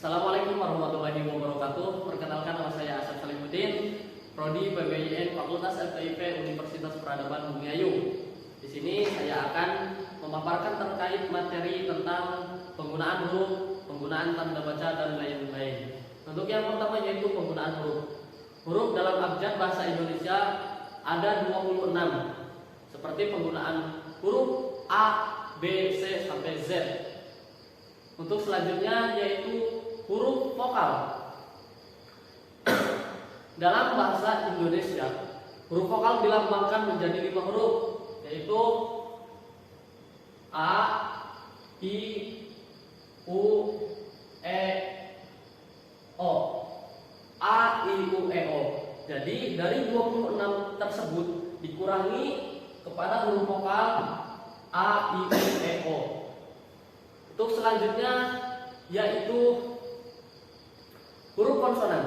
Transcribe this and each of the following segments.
Assalamualaikum warahmatullahi wabarakatuh. Perkenalkan, nama saya Asep Salimuddin, Prodi PBIN Fakultas FTIP Universitas Peradaban Bumiayu. Di sini saya akan memaparkan terkait materi tentang penggunaan huruf, penggunaan tanda baca dan lain-lain. Untuk yang pertama yaitu penggunaan huruf. Huruf dalam abjad bahasa Indonesia ada 26, seperti penggunaan huruf A, B, C sampai Z. Untuk selanjutnya yaitu huruf vokal. Dalam bahasa Indonesia, huruf vokal dilambangkan menjadi 5 huruf, yaitu A, I, U, E, O. A, I, U, E, O. Jadi dari 26 tersebut dikurangi kepada huruf vokal A, I, U, E, O. Untuk selanjutnya yaitu huruf konsonan.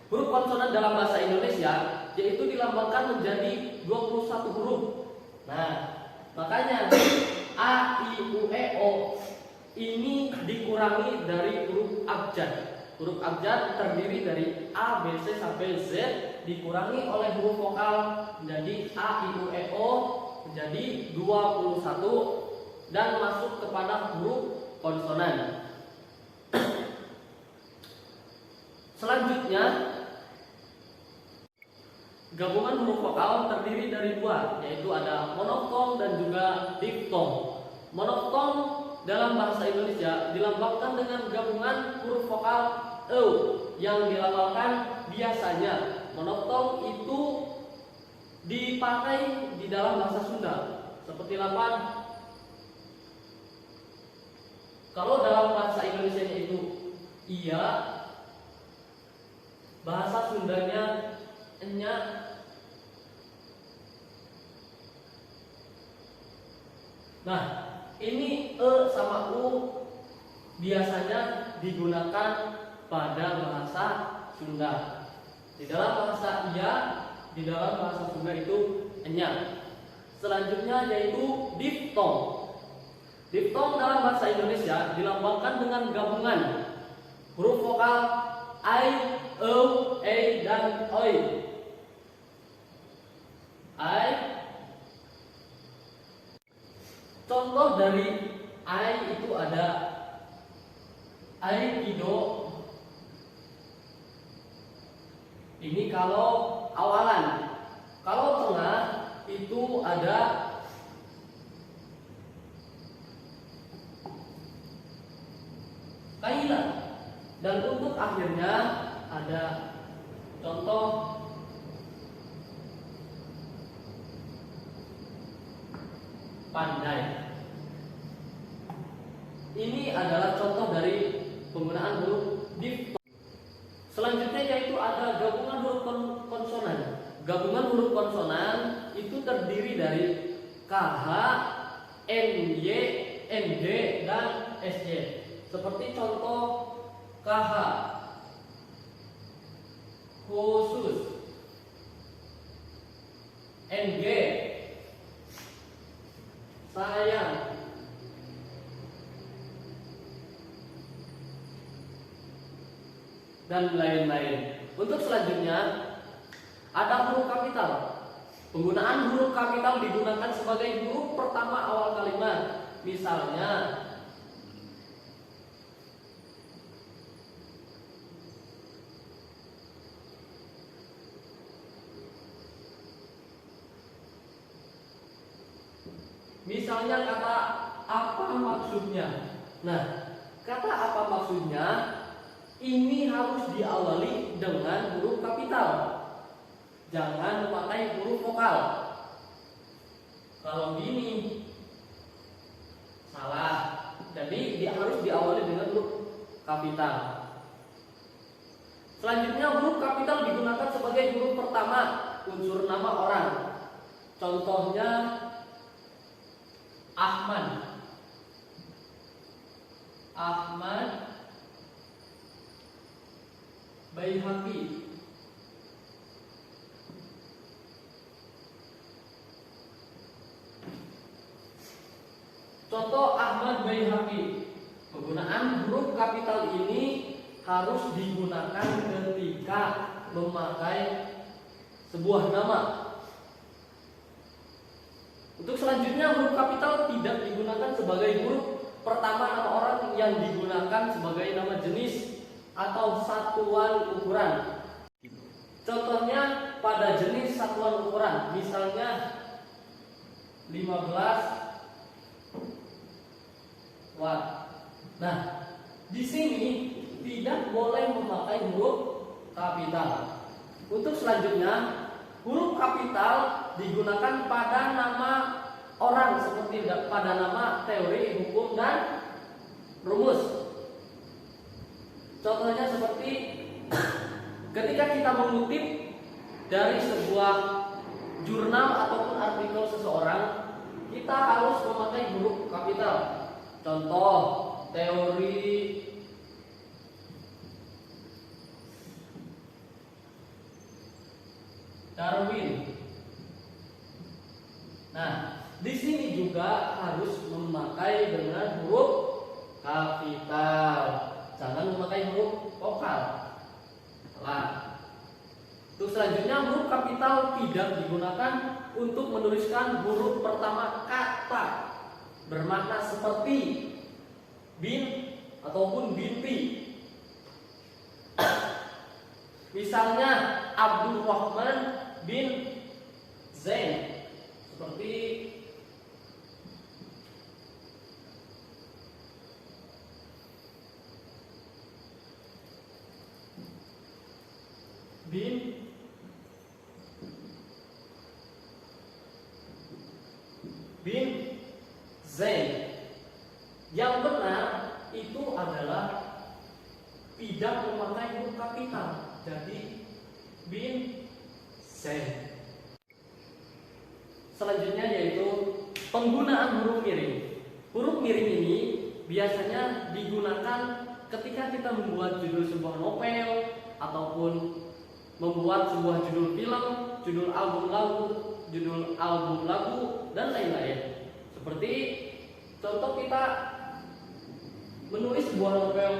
Huruf konsonan dalam bahasa Indonesia yaitu dilambangkan menjadi 21 huruf. Nah, makanya A, I, U, E, O ini dikurangi dari huruf abjad. Huruf abjad terdiri dari A, B, C sampai Z, dikurangi oleh huruf vokal menjadi A, I, U, E, O menjadi 21 dan masuk kepada huruf konsonan. Selanjutnya, gabungan huruf vokal terdiri dari 2, yaitu ada monoftong dan juga diftong. Monoftong dalam bahasa Indonesia dilambangkan dengan gabungan huruf vokal E yang dilafalkan biasanya. Monoftong itu dipakai di dalam bahasa Sunda seperti lapan. Kalau dalam bahasa Indonesia itu iya, bahasa Sundanya enya. Nah, ini E sama U biasanya digunakan pada bahasa Sunda. Di dalam bahasa iya, di dalam bahasa Sunda itu enya. Selanjutnya yaitu diftong. Diftong dalam bahasa Indonesia dilambangkan dengan gabungan huruf vokal I, O, E, dan Oi. I. Contoh dari I itu ada Aikido. Ini kalau awalan. Kalau tengah itu ada Kaila. Dan untuk akhirnya ada contoh pandai. Ini adalah contoh dari penggunaan huruf diftong. Selanjutnya yaitu ada gabungan huruf konsonan. Gabungan huruf konsonan itu terdiri dari KH, NY, NG, dan SY. Seperti contoh KH khusus, NG sayang, dan lain-lain. Untuk selanjutnya ada huruf kapital. Penggunaan huruf kapital digunakan sebagai huruf pertama awal kalimat. Misalnya kata apa maksudnya. Nah, kata apa maksudnya ini harus diawali dengan huruf kapital. Jangan memakai huruf vokal. Kalau gini salah. Jadi dia harus diawali dengan huruf kapital. Selanjutnya huruf kapital digunakan sebagai huruf pertama unsur nama orang. Contohnya Ahmad, Baihaqi. Contoh Ahmad Baihaqi. Penggunaan huruf kapital ini harus digunakan ketika memakai sebuah nama. Untuk selanjutnya, huruf kapital tidak digunakan sebagai huruf pertama nama orang yang digunakan sebagai nama jenis atau satuan ukuran. Contohnya pada jenis satuan ukuran, misalnya 15 watt. Nah, di sini tidak boleh memakai huruf kapital. Untuk selanjutnya, huruf kapital digunakan pada nama orang seperti pada nama teori, hukum, dan rumus. Contohnya seperti ketika kita mengutip dari sebuah jurnal ataupun artikel seseorang, kita harus memakai huruf kapital. Contoh, teori Darwin. Nah, di sini juga harus memakai dengan huruf kapital. Jangan memakai huruf vokal. Nah, untuk selanjutnya, huruf kapital tidak digunakan untuk menuliskan huruf pertama kata bermakna seperti bin ataupun binti. Misalnya Abdul Rahman bin Zain, seperti bin Zain. Yang benar itu adalah tidak memakai huruf kapital, jadi bin Zain. Selanjutnya yaitu penggunaan huruf miring. Huruf miring ini biasanya digunakan ketika kita membuat judul sebuah novel ataupun membuat sebuah judul film, judul album lagu, dan lain-lain. Seperti contoh, kita menulis sebuah novel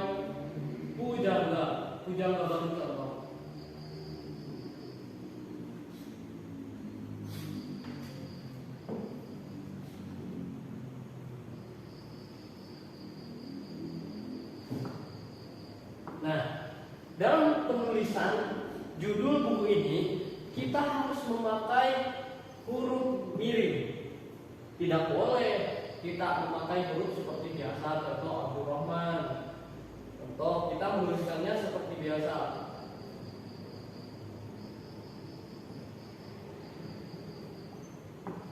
Pujangga baru contoh. Nah, dalam penulisan judul buku ini kita harus memakai huruf miring. Tidak boleh kita memakai huruf seperti biasa, contoh Abdul Rahman. Contoh, kita menuliskannya seperti biasa.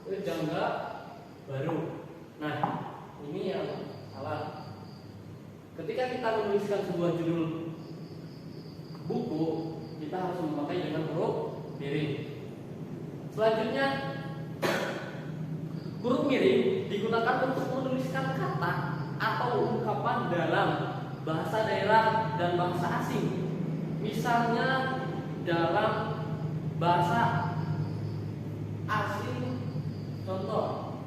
Jangga baru. Nah, ini yang salah. Ketika kita menuliskan sebuah judul buku, kita harus memakai dengan huruf miring. Selanjutnya, huruf miring digunakan untuk menuliskan kata atau ungkapan dalam bahasa daerah dan bahasa asing. Misalnya dalam bahasa asing, contoh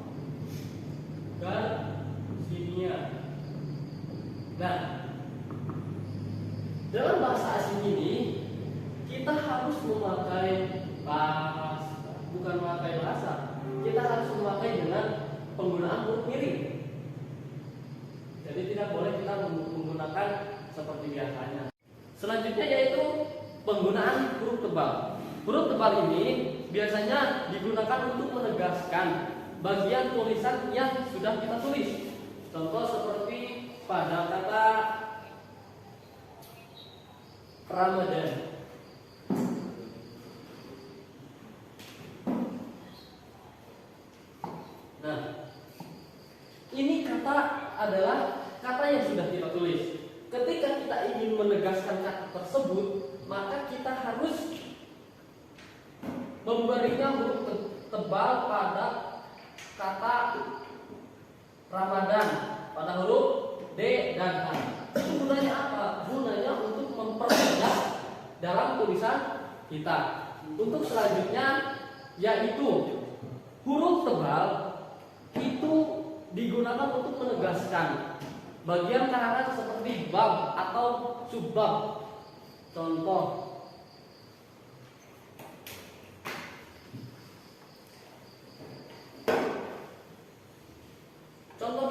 Garcinia. Nah, dalam bahasa asing ini kita harus memakai kita harus memakai dengan penggunaan huruf miring. Jadi tidak boleh kita menggunakan seperti biasanya. Selanjutnya yaitu penggunaan huruf tebal. Huruf tebal ini biasanya digunakan untuk menegaskan bagian tulisan yang sudah kita tulis. Contoh seperti pada kata Ramadan. Nah, ini kata adalah kata yang sudah kita tulis. Ketika kita ingin menegaskan kata tersebut, maka kita harus memberikan huruf tebal pada kata Ramadan, pada huruf D dan H. Itu gunanya apa? Gunanya untuk mempermudah dalam tulisan kita. Untuk selanjutnya yaitu huruf tebal itu digunakan untuk menegaskan bagian karangan seperti bab atau subbab. Contoh,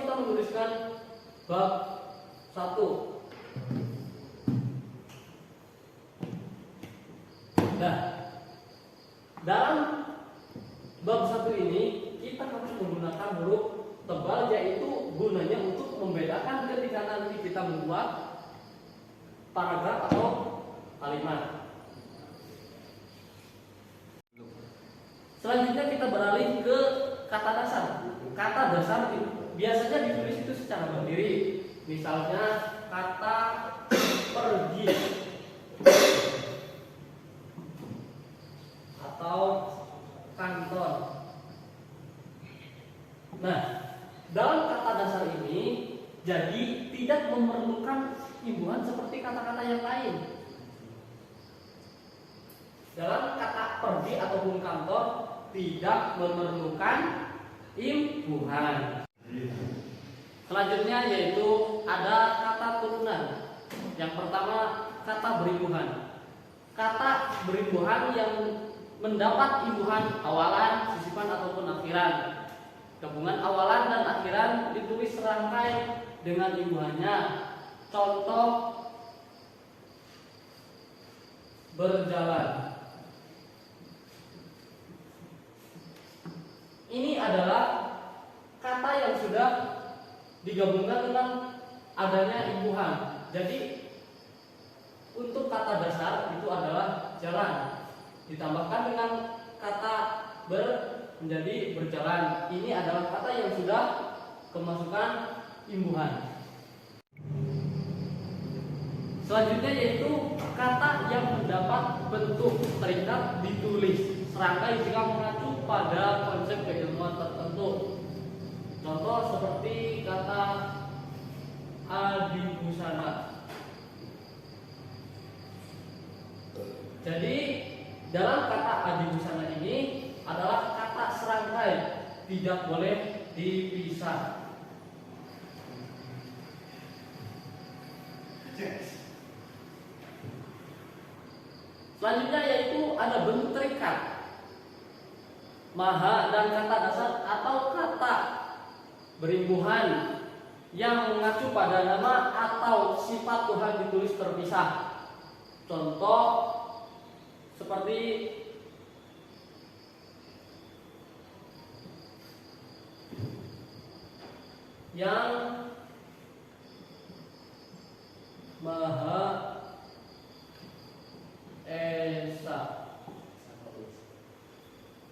kita menuliskan bab 1. Nah, dalam bab 1 ini kita harus menggunakan huruf tebal, yaitu gunanya untuk membedakan ketika nanti kita membuat paragraf atau kalimat. Selanjutnya kita beralih ke kata dasar. Kata dasar biasanya ditulis itu secara berdiri. Misalnya kata pergi atau kantor. Nah, dalam kata dasar ini jadi tidak memerlukan imbuhan seperti kata-kata yang lain. Dalam kata pergi ataupun kantor tidak memerlukan imbuhan. Selanjutnya yaitu ada kata turunan. Yang pertama kata berimbuhan. Kata berimbuhan yang mendapat imbuhan awalan, sisipan ataupun akhiran. Gabungan awalan dan akhiran ditulis serangkai dengan imbuhannya. Contoh, berjalan. Ini adalah kata yang sudah digabungkan dengan adanya imbuhan. Jadi untuk kata dasar itu adalah jalan, ditambahkan dengan kata ber menjadi berjalan. Ini adalah kata yang sudah kemasukan imbuhan. Selanjutnya yaitu kata yang mendapat bentuk terikat ditulis serangkai jika mengacu pada konsep keilmuan tertentu. Contoh seperti kata adibusana. Jadi dalam kata adibusana ini adalah kata serangkai, tidak boleh dipisah. Selanjutnya yaitu ada bentuk terikat. Maha dan kata dasar atau kata berimbuhan yang mengacu pada nama atau sifat Tuhan ditulis terpisah. Contoh seperti yang Maha Esa.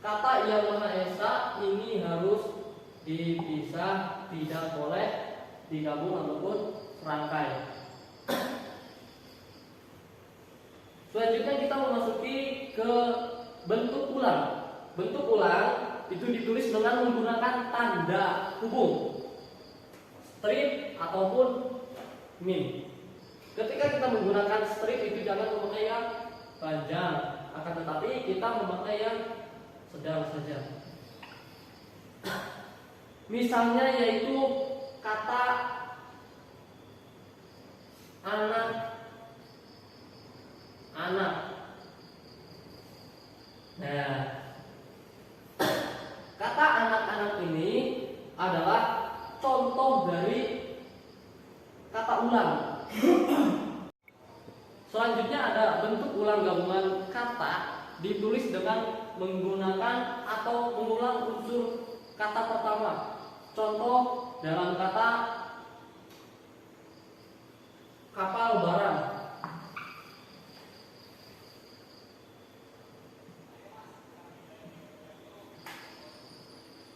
Kata yang Maha Esa ini harus dipisah, tidak boleh digabung ataupun serangkai. Selanjutnya kita memasuki ke bentuk ulang. Bentuk ulang itu ditulis dengan menggunakan tanda hubung, strip ataupun min. Ketika kita menggunakan strip itu jangan memakai yang panjang, akan tetapi kita memakai yang sedang saja. Misalnya yaitu kata anak. Nah, kata anak-anak ini adalah contoh dari kata ulang. Selanjutnya ada bentuk ulang gabungan kata ditulis dengan menggunakan atau mengulang unsur kata pertama. Contoh dalam kata kapal barang.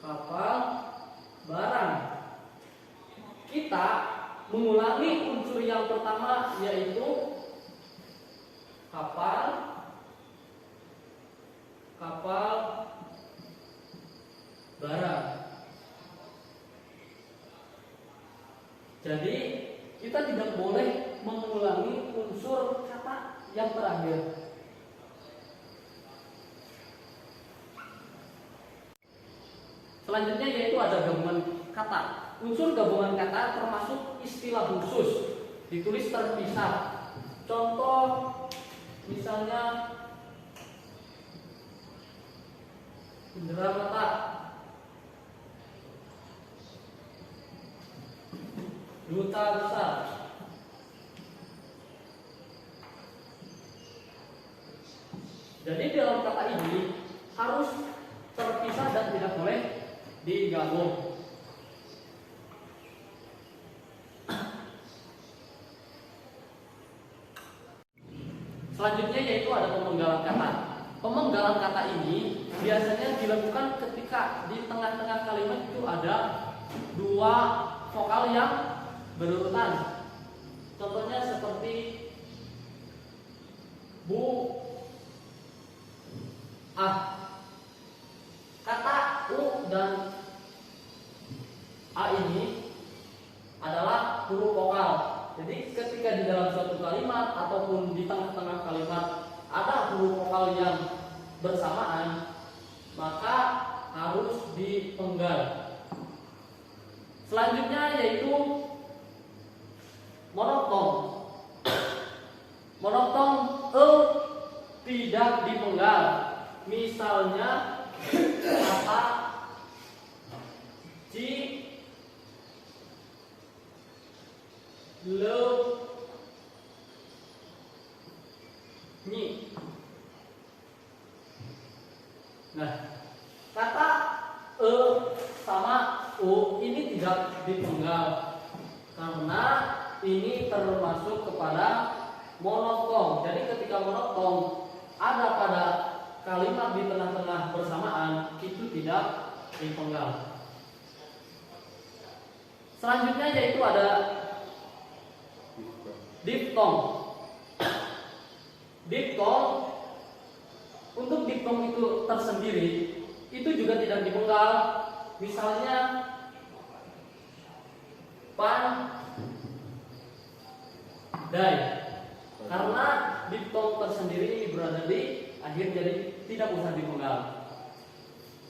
Kapal barang. Kita mengulangi unsur yang pertama yaitu kapal barang. Jadi kita tidak boleh mengulangi unsur kata yang terakhir. Selanjutnya yaitu ada gabungan kata. unsur gabungan kata termasuk istilah khusus, ditulis terpisah. Contoh misalnya indera mata, duta besar. Jadi dalam kata ini harus terpisah dan tidak boleh digabung. Selanjutnya yaitu ada pemenggalan kata. Pemenggalan kata ini biasanya dilakukan ketika di tengah-tengah kalimat itu ada dua vokal yang berurutan. Contohnya seperti bu, ah. Kata u dan a ini adalah huruf vokal. Jadi ketika di dalam suatu kalimat ataupun di tengah-tengah kalimat ada huruf vokal yang bersamaan, maka harus dipenggal. Selanjutnya yaitu monotong. Monotong tidak dipenggal. Misalnya kata ji, le, nyi. Nah, kata sama u ini tidak dipenggal karena ini termasuk kepada monotong. Jadi ketika monotong ada pada kalimat di tengah-tengah bersamaan, itu tidak dipenggal. Selanjutnya yaitu ada diftong. Diftong, untuk diftong itu tersendiri itu juga tidak dipenggal. Misalnya pandai, karena diftong tersendiri ini berada di akhir, jadi tidak usah dipenggal.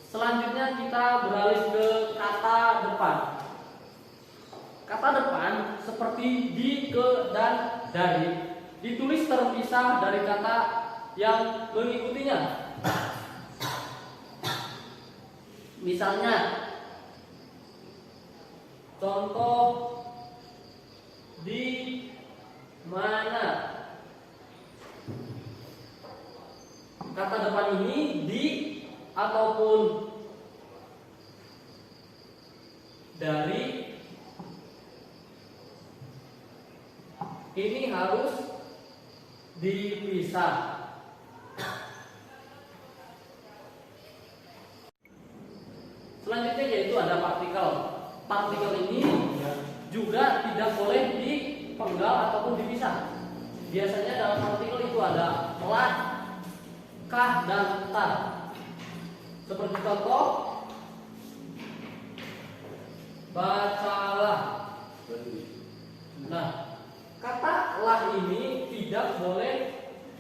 Selanjutnya kita beralih ke kata depan. Kata depan seperti di, ke, dan dari ditulis terpisah dari kata yang mengikutinya. Misalnya contoh di mana. Kata depan ini di ataupun dari ini harus dipisah. Selanjutnya yaitu ada partikel. Partikel ini juga tidak boleh dipenggal ataupun dipisah. Biasanya dalam partikel itu ada lah, kah, dan tar. Seperti contoh bacalah. Nah, kata lah ini tidak boleh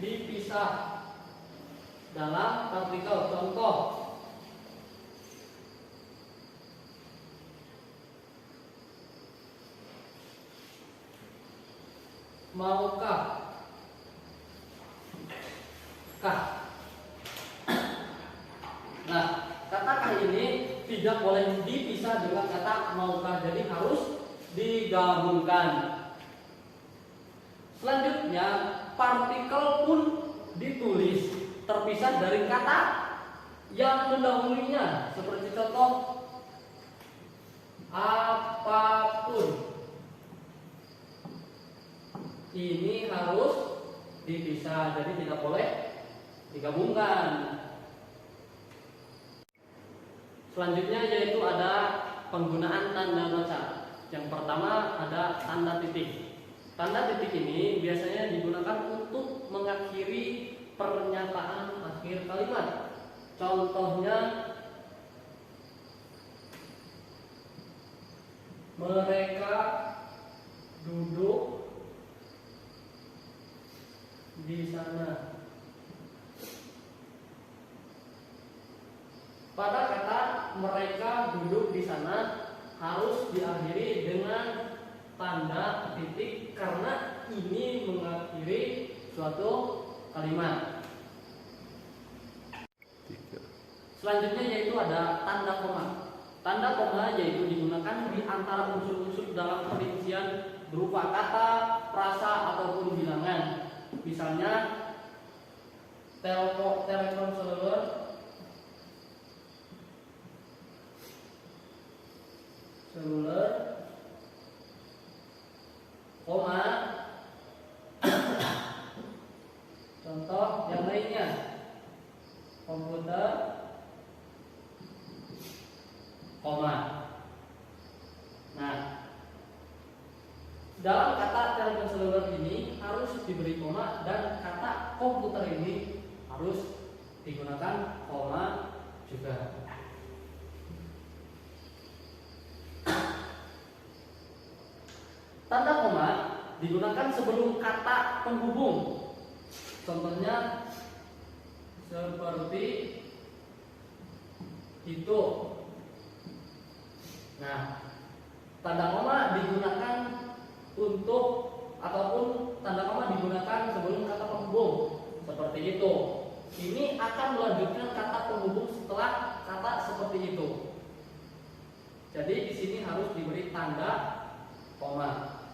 dipisah dalam partikel. Contoh maukah, kah. Nah, kata kah ini tidak boleh dipisah dengan kata maukah, jadi harus digabungkan. Selanjutnya, partikel pun ditulis terpisah dari kata yang mendahulunya. Seperti contoh apapun. Ini harus dipisah, jadi tidak boleh digabungkan. Selanjutnya yaitu ada penggunaan tanda baca. Yang pertama ada tanda titik. Tanda titik ini biasanya digunakan untuk mengakhiri pernyataan akhir kalimat. Contohnya mereka duduk di sana. Pada kata mereka duduk di sana harus diakhiri titik karena ini mengakhiri suatu kalimat. Selanjutnya yaitu ada tanda koma. Tanda koma yaitu digunakan di antara unsur-unsur dalam perincian berupa kata, frasa ataupun bilangan. Misalnya telepon seluler, koma, contoh yang lainnya, komputer, koma. Nah, dalam kata telepon seluler ini harus diberi koma dan kata komputer ini harus digunakan koma juga. Tanda koma digunakan sebelum kata penghubung. Contohnya seperti itu. Nah, tanda koma digunakan untuk ataupun tanda koma digunakan sebelum kata penghubung. Seperti itu. Ini akan melanjutkan kata penghubung setelah kata seperti itu. Jadi di sini harus diberi tanda koma.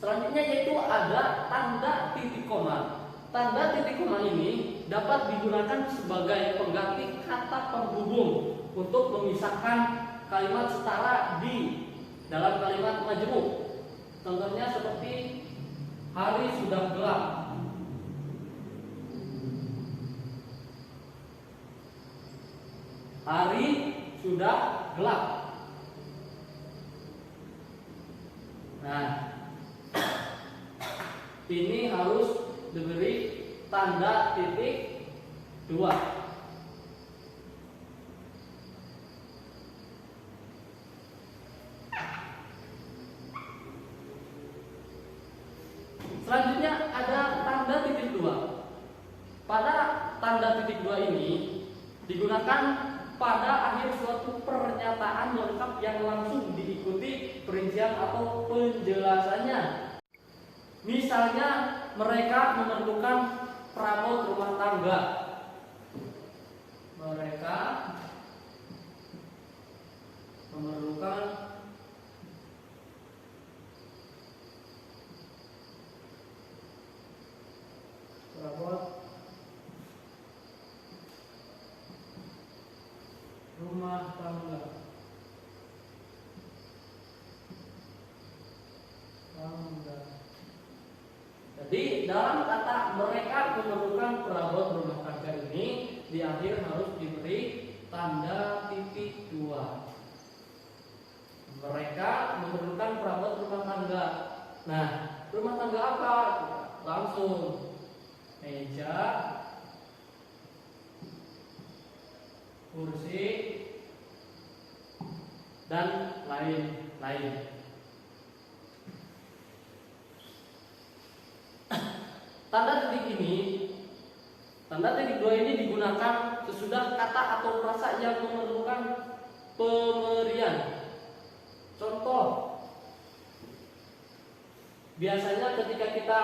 Selanjutnya yaitu ada tanda titik koma. Tanda titik koma ini dapat digunakan sebagai pengganti kata penghubung untuk memisahkan kalimat setara di dalam kalimat majemuk. Contohnya seperti hari sudah gelap. Hari sudah gelap. Nah, ini harus diberi tanda titik 2. Selanjutnya ada tanda titik 2. Pada tanda titik 2 ini digunakan pada akhir suatu pernyataan lengkap yang langsung diikuti perincian atau penjelasannya. Misalnya mereka memerlukan perabot rumah tangga. Mereka memerlukan perabot rumah tangga. Jadi dalam kata mereka memerlukan perabot rumah tangga ini di akhir harus diberi tanda titik 2. Mereka memerlukan perabot rumah tangga. Nah, rumah tangga apa? Langsung meja, kursi, dan lain-lain. Tanda titik 2 ini digunakan sesudah kata atau frasa yang memerlukan pemberian. Contoh, biasanya ketika kita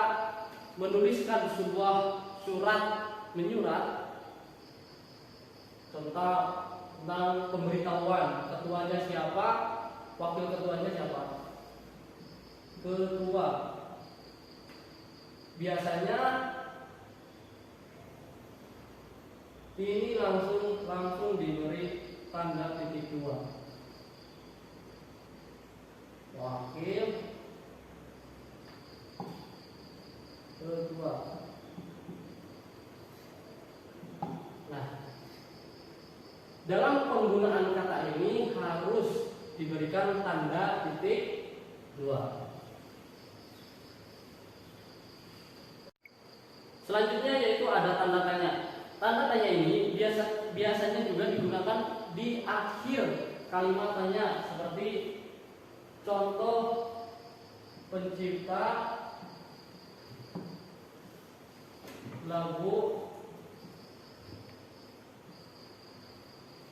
menuliskan sebuah surat menyurat, contoh tentang pemberitahuan, ketuanya siapa, wakil ketuanya siapa, ketua. Biasanya ini langsung diberi tanda titik 2. Wakil ketua. Nah, dalam penggunaan kata ini harus diberikan tanda titik 2. Selanjutnya yaitu ada tanda tanya. Tanda tanya ini biasanya juga digunakan di akhir kalimat tanya, seperti contoh pencipta lagu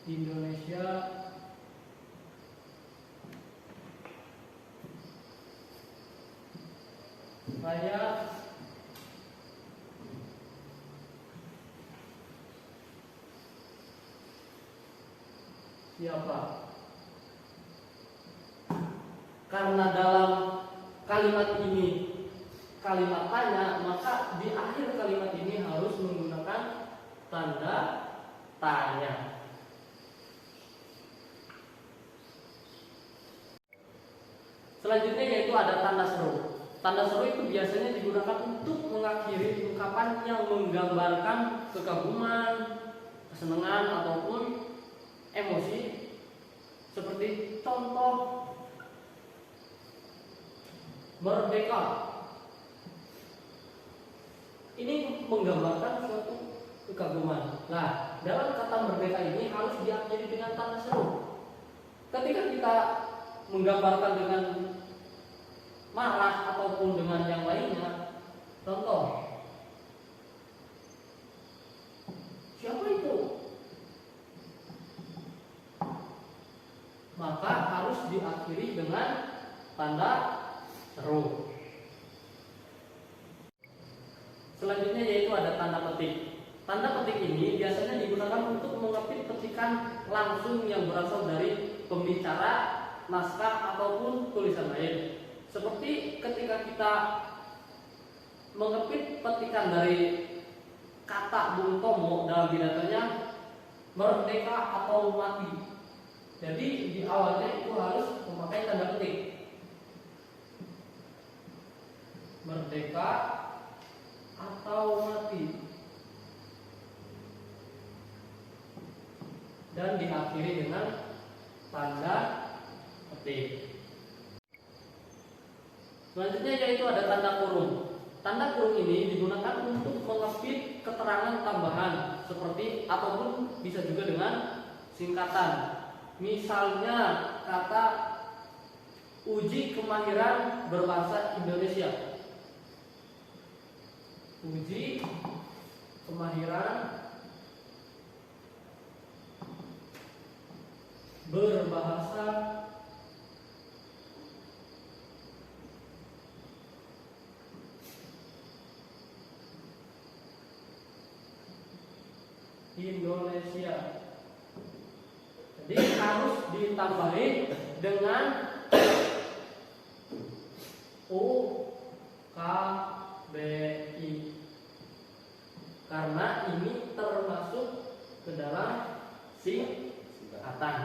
Indonesia Raya siapa? Karena dalam kalimat ini kalimat tanya, maka di akhir kalimat ini harus menggunakan tanda tanya. Selanjutnya yaitu ada tanda seru. Tanda seru itu biasanya digunakan untuk mengakhiri ungkapan yang menggambarkan kekaguman, kesenangan ataupun emosi. Seperti contoh merdeka. Ini menggambarkan suatu kekaguman. Nah, dalam kata merdeka ini harus diakhiri dengan tanda seru. Ketika kita menggambarkan dengan marah ataupun dengan yang lainnya, contoh, siapa itu? Maka harus diakhiri dengan tanda seru. Selanjutnya yaitu ada tanda petik. Tanda petik ini biasanya digunakan untuk mengetik petikan langsung yang berasal dari pembicara, naskah ataupun tulisan lain. Seperti ketika kita mengepit petikan dari kata Bung Tomo dalam pidatonya merdeka atau mati. Jadi di awalnya itu harus memakai tanda petik. Merdeka atau mati. Dan diakhiri dengan tanda petik. Selanjutnya yaitu ada tanda kurung. Tanda kurung ini digunakan untuk mengepit keterangan tambahan seperti ataupun bisa juga dengan singkatan. Misalnya kata uji kemahiran berbahasa Indonesia. Uji kemahiran berbahasa Indonesia. Jadi harus ditambahi dengan UKBI karena ini termasuk ke dalam singkatan.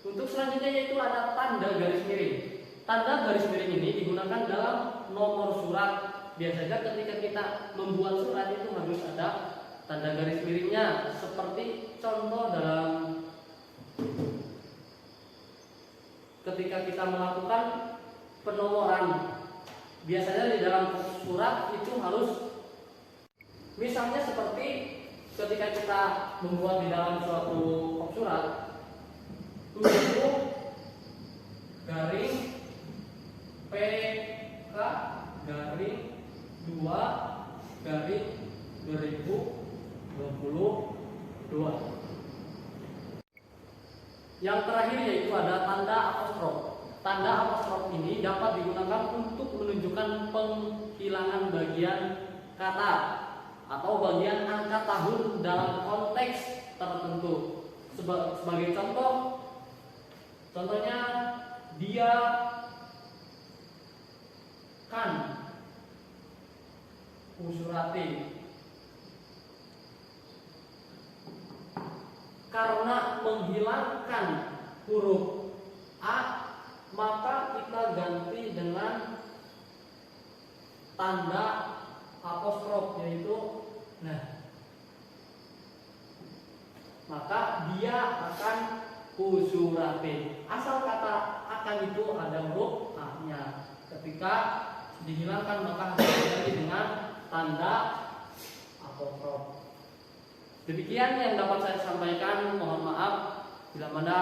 Untuk selanjutnya yaitu ada tanda garis miring. Tanda garis miring ini digunakan dalam nomor surat. Biasanya ketika kita membuat surat itu harus ada tanda garis miringnya. Seperti contoh dalam ketika kita melakukan penomoran. Biasanya di dalam surat itu harus, misalnya seperti ketika kita membuat di dalam suatu surat 7 garing PK garing 2 garing 2022. Yang terakhir yaitu ada tanda apostrof. Tanda apostrof ini dapat digunakan untuk menunjukkan penghilangan bagian kata atau bagian angka tahun dalam konteks tertentu. Sebagai contohnya dia kan usurati. Karena menghilangkan huruf A, maka kita ganti dengan tanda apostrof, yaitu maka dia akan usurati. Asal kata akan itu ada huruf A-nya. Ketika dihilangkan maka harus diganti dengan tanda apostrof. Demikian yang dapat saya sampaikan. Mohon maaf bila mana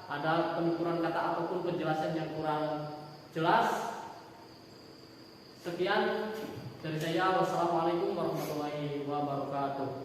ada penuturan kata ataupun penjelasan yang kurang jelas. Sekian, Dari saya, wassalamualaikum warahmatullahi wabarakatuh.